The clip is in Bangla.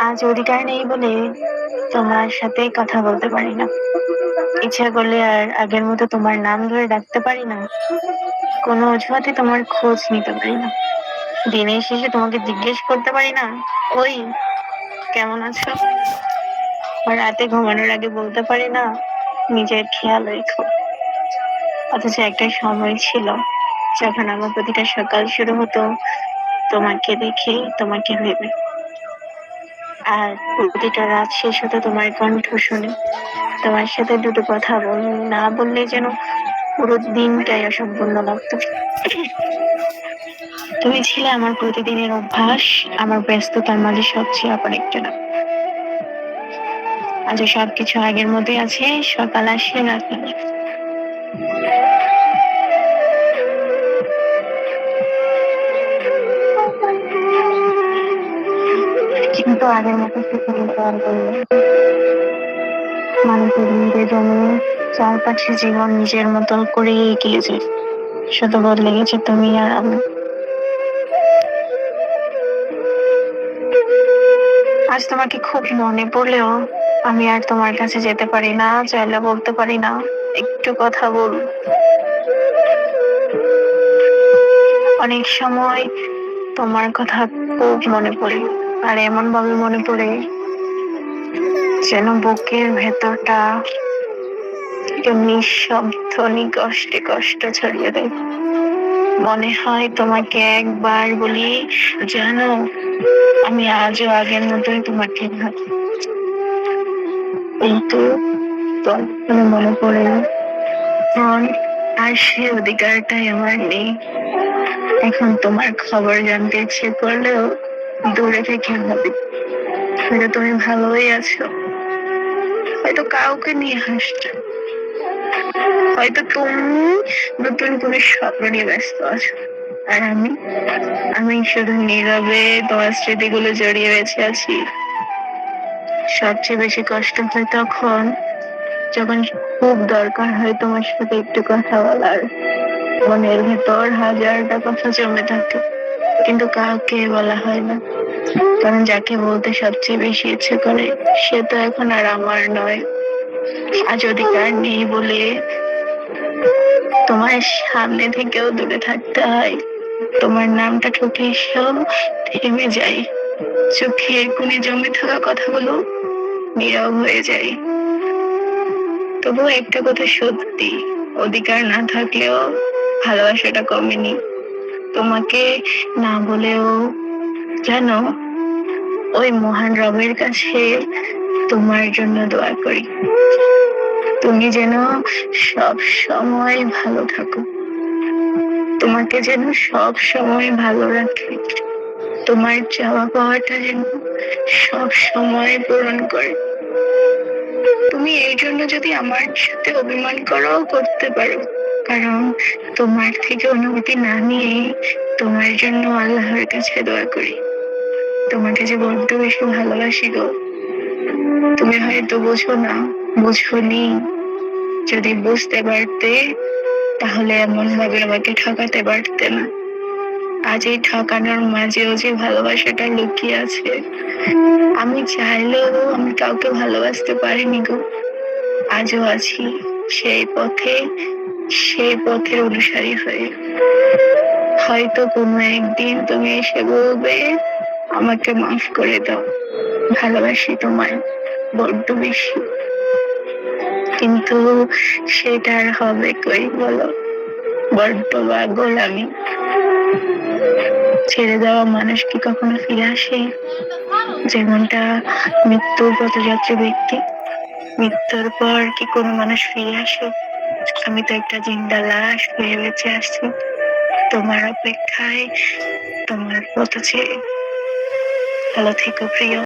আজ অধিকার নেই বলে তোমার সাথে কথা বলতে পারি না। ইচ্ছা করলে আর আগের মতো তোমার নাম ধরে ডাকতে পারি না। কোনো অজুহাতে তোমার খোঁজ নিতে পারি না। দিনের শেষে তোমাকে জিজ্ঞেস করতে পারি না, ওই কেমন আছো? আর রাতে ঘুমানোর আগে বলতে পারি না, নিজের খেয়াল রেখো। অথচ একটা সময় ছিল যখন আমার প্রতিটা সকাল শুরু হতো তোমাকে দেখে, তোমাকে ভেবে। আর প্রতিটা রাত শেষ হতো তোমার কণ্ঠ শুনে। তোমার সাথে দুটো কথা না বললে যেন পুরো দিনটাই অসম্পূর্ণ লাগতো। তুমি ছিলে আমার প্রতিদিনের অভ্যাস, আমার ব্যস্ততার মাঝে সবচেয়ে আপন একটা নাম। আজও সবকিছু আগের মতোই আছে, সকাল আসে রাত নামে। কিন্তু আগের মতো সুখে নিতে আর বললো মানুষের নিজে জমে চারপাশে জীবন নিজের মতো করে এগিয়ে যায়। শুধু বদলে গেছে তুমি আর আমি। আজ তোমাকে খুব মনে পড়লেও আমি আর তোমার কাছে যেতে পারি না, চাইলে বলতে পারি না একটু কথা বল। অনেক সময় তোমার কথা খুব মনে পড়ে, আর এমন ভাবে মনে পড়ে যেন বুকের ভেতরটা একটু নিঃশব্দ কষ্টে কষ্ট ছড়িয়ে দেয়। মনে হয় তোমাকে একবার বলি, জানো আমি আজও আগের মতোই তোমাকে ভাবি। কিন্তু তখন মনে পড়ে এখন আর সে অধিকারটাই আমার নেই। এখন তোমার খবর জানতে ইচ্ছে করলেও দূরে থেকে ভাবি হয়তো তুমি ভালোই আছো, হয়তো কাউকে নিয়ে হাসছো, হয়তো তুমি নতুন করে স্বপ্ন নিয়ে ব্যস্ত আছো। আর আমি শুধু নীরবে তোমার স্মৃতিগুলো জড়িয়ে বেঁচে আছি। সবচেয়ে বেশি কষ্ট হয় তখন যখন খুব দরকার হয় তোমার সাথে একটু কথা বলার। মনের ভেতর হাজারটা কথা জমে থাকে, কিন্তু কাউকে বলা হয় না। কারণ যাকে বলতে সবচেয়ে বেশি ইচ্ছে করে সে তো এখন আর আমার নয়। আজ অধিকার নেই বলে তোমার সামনে থেকেও দূরে থাকতে হয়। তোমার নামটা ঠুকে সব থেমে যায়, চোখের কোণে জমে থাকা কথাগুলো নীরব হয়ে যায়। তবুও একটা কথা সত্যি, অধিকার না থাকলেও ভালোবাসাটা কমেনি। তোমাকে না বলেও জানো, ওই মহান রবের কাছে তোমার জন্য দোয়া করি। তুমি যেন সব সময় ভালো থাকো, তোমাকে যেন সব সময় ভালো রাখে, তোমার চাওয়া পাওয়াটা যেন সব সময় পূরণ করে। তুমি এই জন্য যদি আমার সাথে অভিমান করতে পারো, কারণ তোমার থেকে অনুমতি না নিয়ে তোমার জন্য আল্লাহর কাছে দোয়া করি। তোমাকে যে বড্ড বেশি ভালোবাসি গো। তুমি হয়তো বোঝো না, বোঝোনি। যদি বুঝতে পারতে তাহলে এমন ভাবে আমাকে ঠকাতে পারতে না। আজ এই ঠকানোর মাঝেও যে ভালোবাসাটা লুকিয়ে আছে, আমি চাইলেও আমি কাউকে ভালোবাসতে পারিনি গো। আজও আছি সেই পথে, সেই পথের অনুসারী হয়ে। হয়তো কোনো একদিন তুমি এসে বলবে, আমাকে মাফ করে দাও, ভালোবাসি তোমায় বড্ড বেশি। কিন্তু সেটা আর হবে কই বলো? বড্ড বা গোলামি। ছেড়ে দেওয়া মানুষ কি কখনো ফিরে আসে? যেমনটা মৃত্যুর পথযাত্রী ব্যক্তি, মৃত্যুর পর কি কোনো মানুষ ফিরে আসে? আমি তো একটা জিন্দা লাশ হয়ে বেঁচে আসছি তোমার অপেক্ষায়, তোমার পথ ছেড়ে। ভালো থেকো প্রিয়।